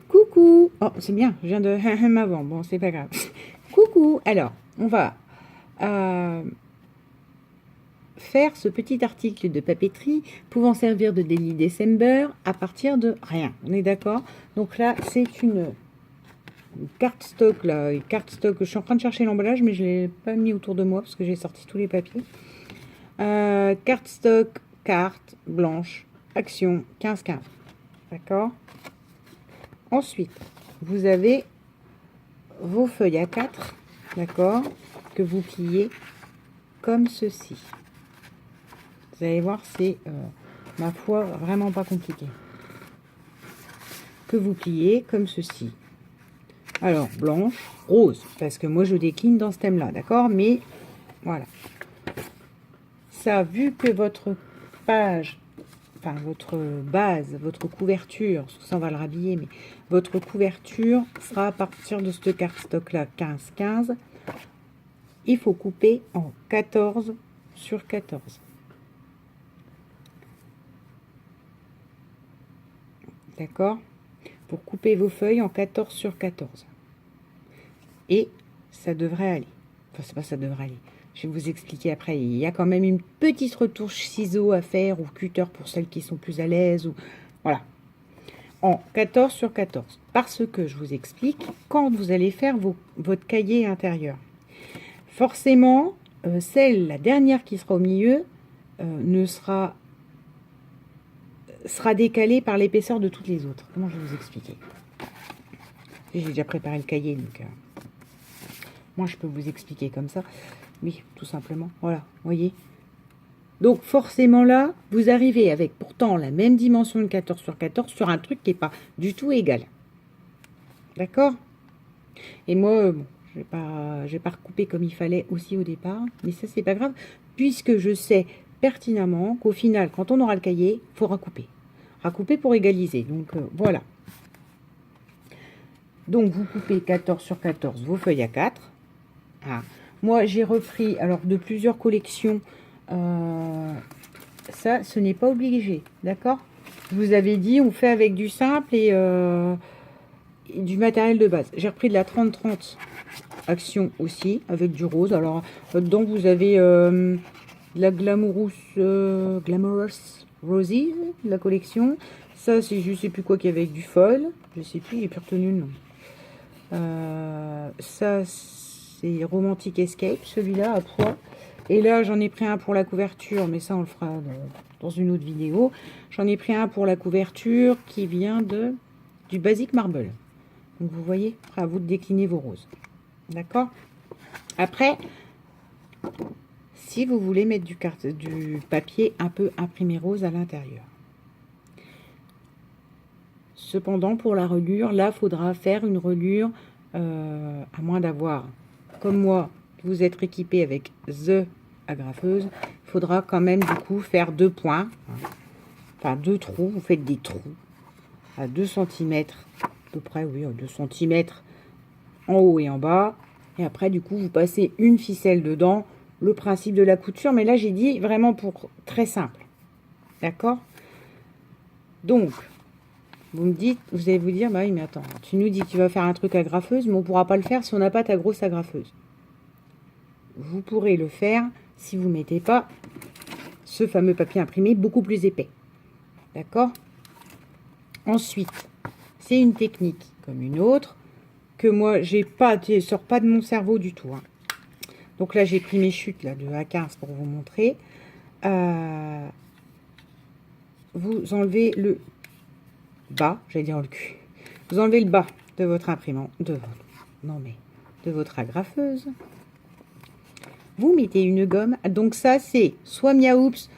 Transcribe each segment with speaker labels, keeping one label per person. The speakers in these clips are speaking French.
Speaker 1: Coucou. Oh, c'est bien, je viens de avant. Bon, c'est pas grave. Coucou. Alors, on va faire ce petit article de papeterie pouvant servir de Daily December à partir de rien. On est d'accord? Donc là, c'est une carte stock, là, une carte stock. Je suis en train de chercher l'emballage, mais je ne l'ai pas mis autour de moi parce que j'ai sorti tous les papiers. Carte stock, carte blanche, action 15-15. D'accord? Ensuite, vous avez vos feuilles A4, d'accord, que vous pliez comme ceci. Vous allez voir, c'est, ma foi, vraiment pas compliqué. Que vous pliez comme ceci. Alors, blanche, rose, parce que moi je décline dans ce thème-là, d'accord, mais voilà. Ça, vu que votre page, enfin votre base, votre couverture, ça on va le rhabiller, mais votre couverture sera à partir de ce cardstock-là, 15-15. Il faut couper en 14 sur 14. D'accord? Pour couper vos feuilles en 14 sur 14. Et ça devrait aller. Enfin, c'est pas ça devrait aller. Je vais vous expliquer après. Il y a quand même une petite retouche ciseaux à faire ou cutter pour celles qui sont plus à l'aise. Ou voilà. En 14 sur 14. Parce que je vous explique, quand vous allez faire votre cahier intérieur, forcément, la dernière qui sera au milieu, sera décalée par l'épaisseur de toutes les autres. Comment je vais vous expliquer? J'ai déjà préparé le cahier, donc moi je peux vous expliquer comme ça. Oui, tout simplement. Voilà, voyez. Donc forcément là, vous arrivez avec pourtant la même dimension de 14 sur 14 sur un truc qui n'est pas du tout égal. D'accord? Et moi, bon, je vais pas recouper comme il fallait aussi au départ, mais ça c'est pas grave, puisque je sais pertinemment qu'au final, quand on aura le cahier, il faut recouper. Recouper pour égaliser. Donc voilà. Donc vous coupez 14 sur 14 vos feuilles à 4. Ah. Moi j'ai repris, alors de plusieurs collections, ça ce n'est pas obligé, d'accord? Je vous avais dit on fait avec du simple et du matériel de base. J'ai repris de la 30-30 action aussi avec du rose. Alors dedans vous avez la Glamorous Roses, la collection. Ça c'est je sais plus quoi qu'il y avait avec du foil. Je sais plus, j'ai plus retenu le nom. Ça c'est Romantic Escape, celui-là à poids. Et là j'en ai pris un pour la couverture, mais ça on le fera dans une autre vidéo. J'en ai pris un pour la couverture qui vient du Basic Marble. Donc vous voyez, après à vous de décliner vos roses. D'accord? Après, si vous voulez mettre du papier un peu imprimé rose à l'intérieur. Cependant, pour la reliure, là, il faudra faire une reliure, à moins d'avoir, comme moi, vous êtes équipé avec The agrafeuse, il faudra quand même, du coup, faire 2 points, enfin 2 trous, vous faites des trous à 2 cm, à peu près, oui, 2 cm en haut et en bas, et après, du coup, vous passez une ficelle dedans, le principe de la couture, mais là, j'ai dit vraiment pour très simple, d'accord? Donc, vous me dites, vous allez vous dire, bah oui, mais attends, tu nous dis que tu vas faire un truc agrafeuse, mais on ne pourra pas le faire si on n'a pas ta grosse agrafeuse. Vous pourrez le faire si vous ne mettez pas ce fameux papier imprimé beaucoup plus épais. D'accord? Ensuite, c'est une technique comme une autre que moi, je sors pas de mon cerveau du tout. Hein. Donc là, j'ai pris mes chutes là, de A15 pour vous montrer. Vous enlevez le bas, j'allais dire le cul. Vous enlevez le bas de votre imprimante, de votre agrafeuse. Vous mettez une gomme. Donc ça, c'est soit Miaoups,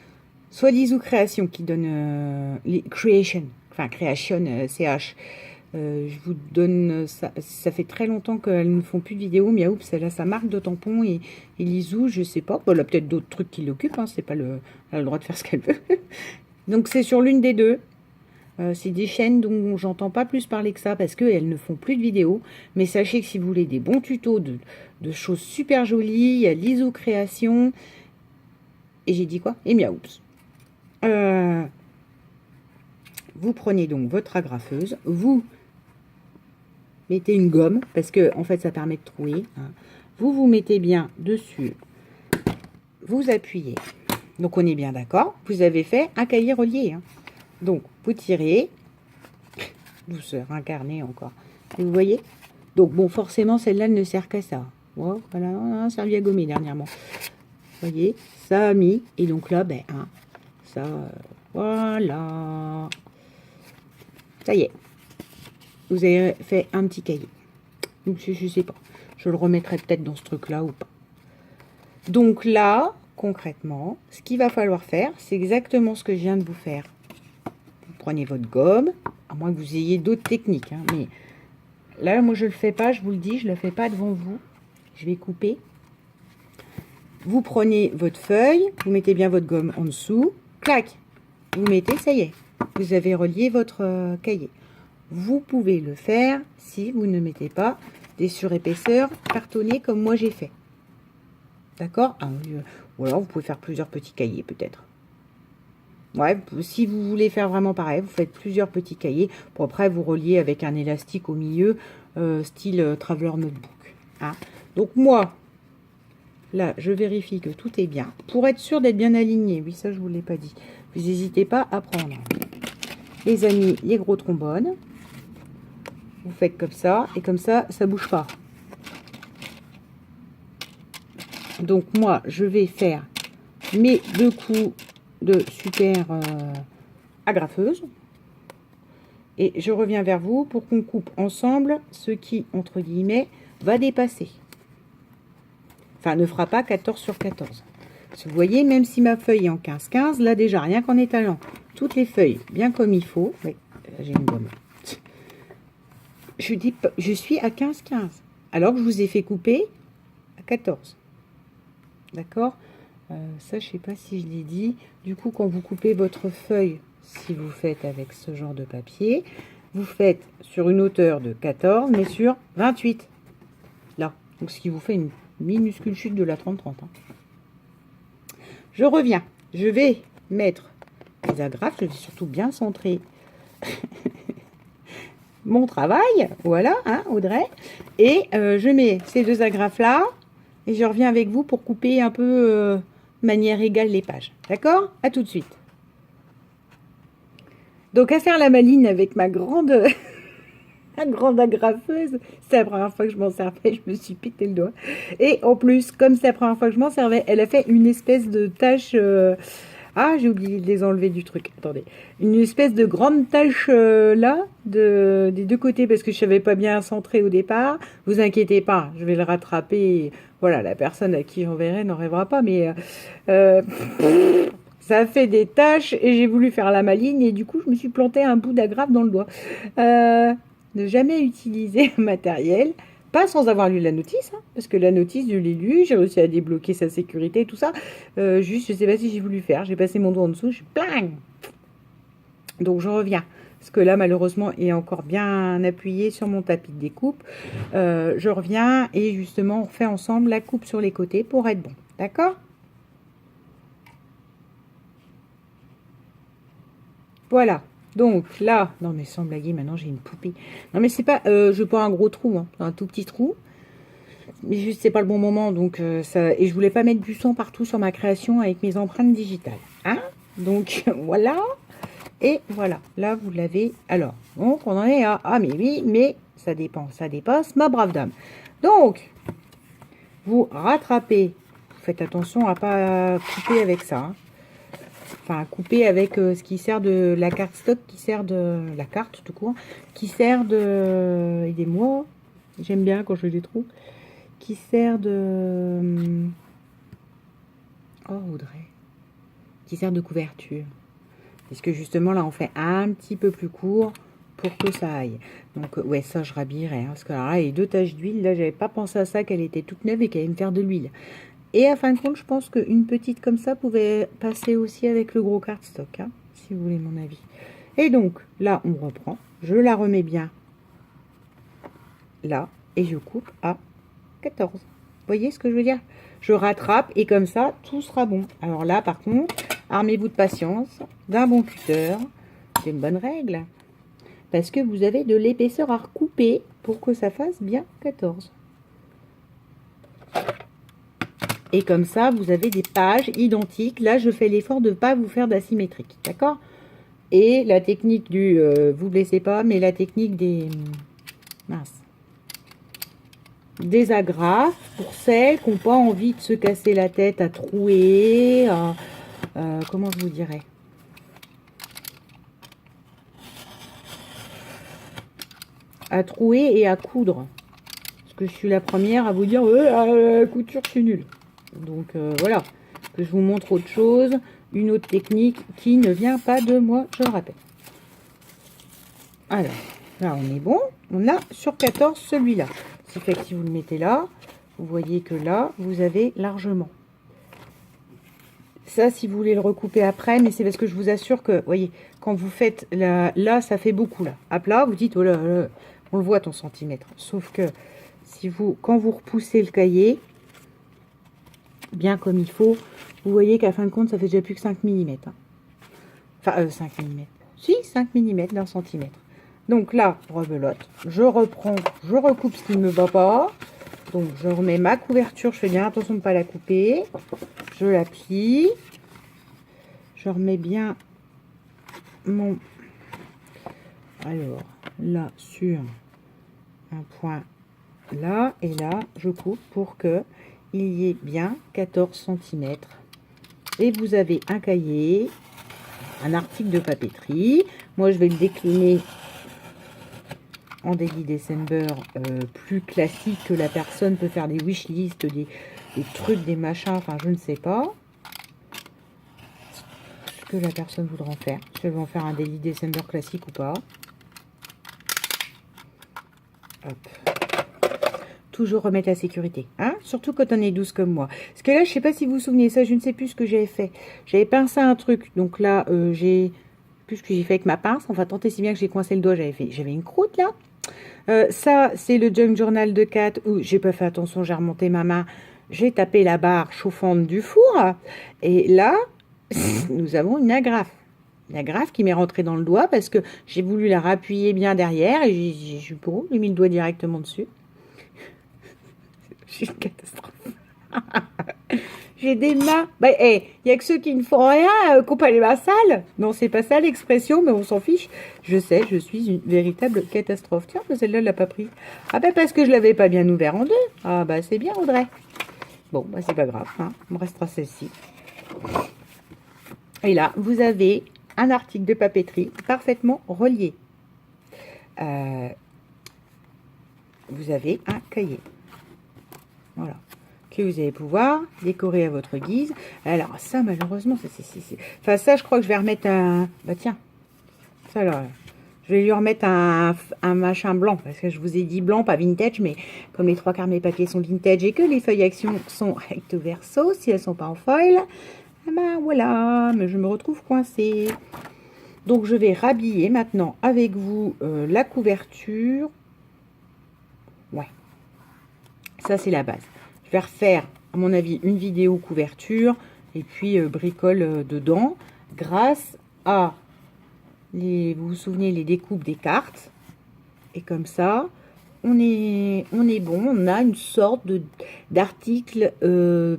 Speaker 1: soit Lizou Création qui donne Creation, enfin Création CH. Je vous donne ça. Ça fait très longtemps qu'elles ne font plus de vidéos. Miaoups, elle a sa marque de tampon et Lizou, je sais pas. Bon, elle a peut-être d'autres trucs qui l'occupent. Hein, c'est pas elle a le droit de faire ce qu'elle veut. Donc c'est sur l'une des deux. C'est des chaînes dont j'entends pas plus parler que ça parce qu'elles ne font plus de vidéos. Mais sachez que si vous voulez des bons tutos de choses super jolies, il y a l'ISO Création. Et j'ai dit quoi? Et Miaoups. vous prenez donc votre agrafeuse, vous mettez une gomme, parce que en fait ça permet de trouer, hein. Vous mettez bien dessus, vous appuyez. Donc on est bien d'accord, vous avez fait un cahier relié, hein. Donc vous tirez, douceur, incarnée encore. Et vous voyez? Donc bon, forcément celle-là ne sert qu'à ça. Oh, voilà, on a servi à gommer dernièrement. Vous voyez, ça a mis, et donc là, ben, hein, ça, voilà. Ça y est. Vous avez fait un petit cahier. Donc je sais pas. Je le remettrai peut-être dans ce truc-là ou pas. Donc là, concrètement, ce qu'il va falloir faire, c'est exactement ce que je viens de vous faire. Vous prenez votre gomme, à moins que vous ayez d'autres techniques, hein, mais là, moi, je le fais pas, je vous le dis, je le fais pas devant vous. Je vais couper. Vous prenez votre feuille, vous mettez bien votre gomme en dessous, clac, vous mettez, ça y est, vous avez relié votre cahier. Vous pouvez le faire si vous ne mettez pas des surépaisseurs cartonnés comme moi j'ai fait. D'accord? Ou alors vous pouvez faire plusieurs petits cahiers peut-être. Ouais, si vous voulez faire vraiment pareil, vous faites plusieurs petits cahiers. Pour après vous relier avec un élastique au milieu, style Traveler Notebook. Hein. Donc moi, là, je vérifie que tout est bien. Pour être sûr d'être bien aligné, oui, ça je vous l'ai pas dit. Vous n'hésitez pas à prendre, les amis, les gros trombones. Vous faites comme ça, et comme ça, ça bouge pas. Donc moi, je vais faire mes 2 coups de super agrafeuse. Et je reviens vers vous pour qu'on coupe ensemble ce qui, entre guillemets, va dépasser. Enfin, ne fera pas 14 sur 14. Vous voyez, même si ma feuille est en 15-15, là déjà, rien qu'en étalant toutes les feuilles bien comme il faut. Oui, j'ai une gomme. Je suis à 15-15. Alors que je vous ai fait couper à 14. D'accord? Ça, je ne sais pas si je l'ai dit. Du coup, quand vous coupez votre feuille, si vous faites avec ce genre de papier, vous faites sur une hauteur de 14, mais sur 28. Là. Donc, ce qui vous fait une minuscule chute de la 30-30. Hein. Je reviens. Je vais mettre les agrafes. Je vais surtout bien centrer mon travail. Voilà, hein, Audrey. Et je mets ces 2 agrafes-là. Et je reviens avec vous pour couper un peu manière égale les pages. D'accord? À tout de suite. Donc, à faire la maline avec ma grande... la grande agrafeuse, c'est la première fois que je m'en servais, je me suis pété le doigt. Et en plus, comme c'est la première fois que je m'en servais, elle a fait une espèce de tache... Ah, j'ai oublié de les enlever du truc. Attendez. Une espèce de grande tache là, des 2 côtés, parce que je savais pas bien centrer au départ. Vous inquiétez pas, je vais le rattraper. Voilà, la personne à qui j'enverrai n'en rêvera pas, mais... ça a fait des taches et j'ai voulu faire la maline et du coup, je me suis planté un bout d'agrafe dans le doigt. Ne jamais utiliser un matériel, pas sans avoir lu la notice, hein, parce que la notice, je l'ai lue, j'ai réussi à débloquer sa sécurité et tout ça. Juste, je sais pas si j'ai voulu faire, j'ai passé mon doigt en dessous, je suis pling. Donc, je reviens. Parce que là, malheureusement, il est encore bien appuyé sur mon tapis de découpe. Je reviens et justement, on fait ensemble la coupe sur les côtés pour être bon. D'accord? Voilà. Donc là, non mais sans blaguer, maintenant j'ai une poupée. Non mais c'est pas, je prends un gros trou, hein, un tout petit trou. Mais juste c'est pas le bon moment, donc ça. Et je voulais pas mettre du sang partout sur ma création avec mes empreintes digitales. Hein? Donc voilà. Et voilà, là vous l'avez. Alors, donc on en est à... Ah mais oui, mais ça dépend, ça dépasse, ma brave dame. Donc, vous rattrapez. Faites attention à pas couper avec ça. Hein. Enfin, couper avec ce qui sert de la carte stock, qui sert de... La carte, tout court. Qui sert de... Aidez-moi. J'aime bien quand je fais des trous. Qui sert de... Oh, Audrey. Qui sert de couverture. Parce que justement, là, on fait un petit peu plus court pour que ça aille. Donc, ouais, ça, je rhabillerai. Hein, parce que là, il y a 2 taches d'huile. Là, j'avais pas pensé à ça, qu'elle était toute neuve et qu'elle allait me faire de l'huile. Et à fin de compte, je pense qu'une petite comme ça pouvait passer aussi avec le gros cardstock, hein, si vous voulez mon avis. Et donc, là, on reprend. Je la remets bien là. Et je coupe à 14. Vous voyez ce que je veux dire? Je rattrape et comme ça, tout sera bon. Alors là, par contre, armez-vous de patience, d'un bon cutter. C'est une bonne règle. Parce que vous avez de l'épaisseur à recouper pour que ça fasse bien 14. Et comme ça, vous avez des pages identiques. Là, je fais l'effort de ne pas vous faire d'asymétrique. D'accord? Et la technique du... vous blessez pas, mais la technique des... mince. Des agrafes pour celles qui n'ont pas envie de se casser la tête à trouer. Comment je vous dirais? À trouer et à coudre. Parce que je suis la première à vous dire couture, je suis nulle. Donc voilà, que je vous montre autre chose, une autre technique qui ne vient pas de moi, je le rappelle. Alors, là on est bon. On a sur 14 celui-là. Ce qui fait que si vous le mettez là, vous voyez que là, vous avez largement. Ça, si vous voulez le recouper après, mais c'est parce que je vous assure que, vous voyez, quand vous faites là, ça fait beaucoup là. À plat, vous dites, oh là, là, on le voit ton centimètre. Sauf que si vous, quand vous repoussez le cahier, bien comme il faut, vous voyez qu'à fin de compte, ça fait déjà plus que 5 mm. Hein. Enfin, 5 mm. Si, 5 mm d'un centimètre. Donc là, rebelote, je reprends, je recoupe ce qui ne me va pas. Donc je remets ma couverture, je fais bien attention de ne pas la couper. Je la plie. Je remets bien mon... Alors, là, sur un point là, et là, je coupe pour que il y ait bien 14 cm. Et vous avez un cahier, un article de papeterie. Moi, je vais le décliner en Daily December plus classique, que la personne peut faire des wishlists, des trucs, des machins, enfin je ne sais pas ce que la personne voudra en faire, si elle veut en faire un Daily December classique ou pas. Hop. Toujours remettre la sécurité, hein, surtout quand on est douce comme moi. Parce que là, je sais pas si vous vous souvenez, ça je ne sais plus ce que j'avais fait. J'avais pincé un truc, donc là j'ai plus ce que j'ai fait avec ma pince, enfin tant et si bien que j'ai coincé le doigt, j'avais une croûte là. Ça, c'est le Junk Journal de Kat où j'ai pas fait attention, j'ai remonté ma main, j'ai tapé la barre chauffante du four. Et là, nous avons une agrafe. Une agrafe qui m'est rentrée dans le doigt parce que j'ai voulu la rappuyer bien derrière et j'ai mis le doigt directement dessus. C'est une catastrophe. J'ai des mains. Bah, il y a que ceux qui ne font rien, qui n'ont pas les mains sales. Non, c'est pas ça l'expression, mais on s'en fiche. Je sais, je suis une véritable catastrophe. Tiens, celle-là, elle l'a pas pris. Ah ben parce que je l'avais pas bien ouvert en deux. Ah bah c'est bien, Audrey. Bon, bah c'est pas grave. Hein. Il me restera celle-ci. Et là, vous avez un article de papeterie parfaitement relié. Vous avez un cahier. Voilà. Que vous allez pouvoir décorer à votre guise. Alors ça, malheureusement, enfin ça, je crois que je vais remettre un... Bah tiens, ça alors, je vais lui remettre un machin blanc, parce que je vous ai dit blanc, pas vintage, mais comme les trois quarts de mes papiers sont vintage et que les feuilles action sont recto verso, si elles sont pas en foil, eh ben voilà, mais je me retrouve coincée. Donc je vais rhabiller maintenant avec vous la couverture. Ouais, ça c'est la base. Je vais refaire, à mon avis, une vidéo couverture et puis bricole dedans grâce à, vous vous souvenez, les découpes des cartes. Et comme ça, on est bon. On a une sorte d'article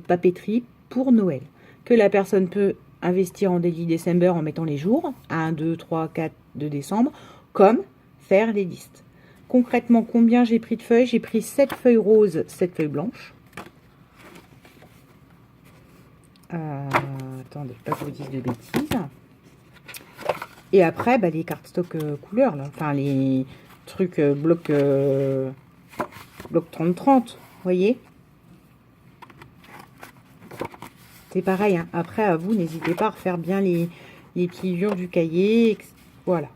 Speaker 1: papeterie pour Noël que la personne peut investir en Daily December en mettant les jours 1, 2, 3, 4 de décembre, comme faire les listes. Concrètement, combien j'ai pris de feuilles? J'ai pris 7 feuilles roses, 7 feuilles blanches. Attendez, pas que je vous dise de bêtises. Et après, bah, les cartes stock couleurs, là. Enfin, les trucs bloc 30-30, voyez. C'est pareil, hein. Après, à vous, n'hésitez pas à refaire bien les pliures du cahier. Voilà.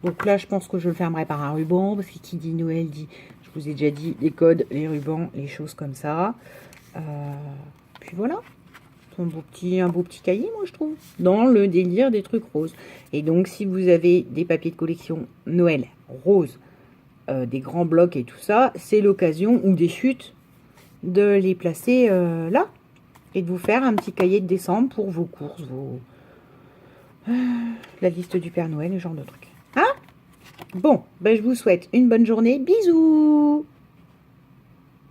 Speaker 1: Donc là, je pense que je le fermerai par un ruban, parce que qui dit Noël dit, je vous ai déjà dit, les codes, les rubans, les choses comme ça. Puis voilà. Un beau petit cahier, moi, je trouve, dans le délire des trucs roses. Et donc, si vous avez des papiers de collection Noël roses, des grands blocs et tout ça, c'est l'occasion, ou des chutes, de les placer là. Et de vous faire un petit cahier de décembre pour vos courses, La liste du Père Noël, ce genre de trucs. Hein? Bon, ben je vous souhaite une bonne journée. Bisous!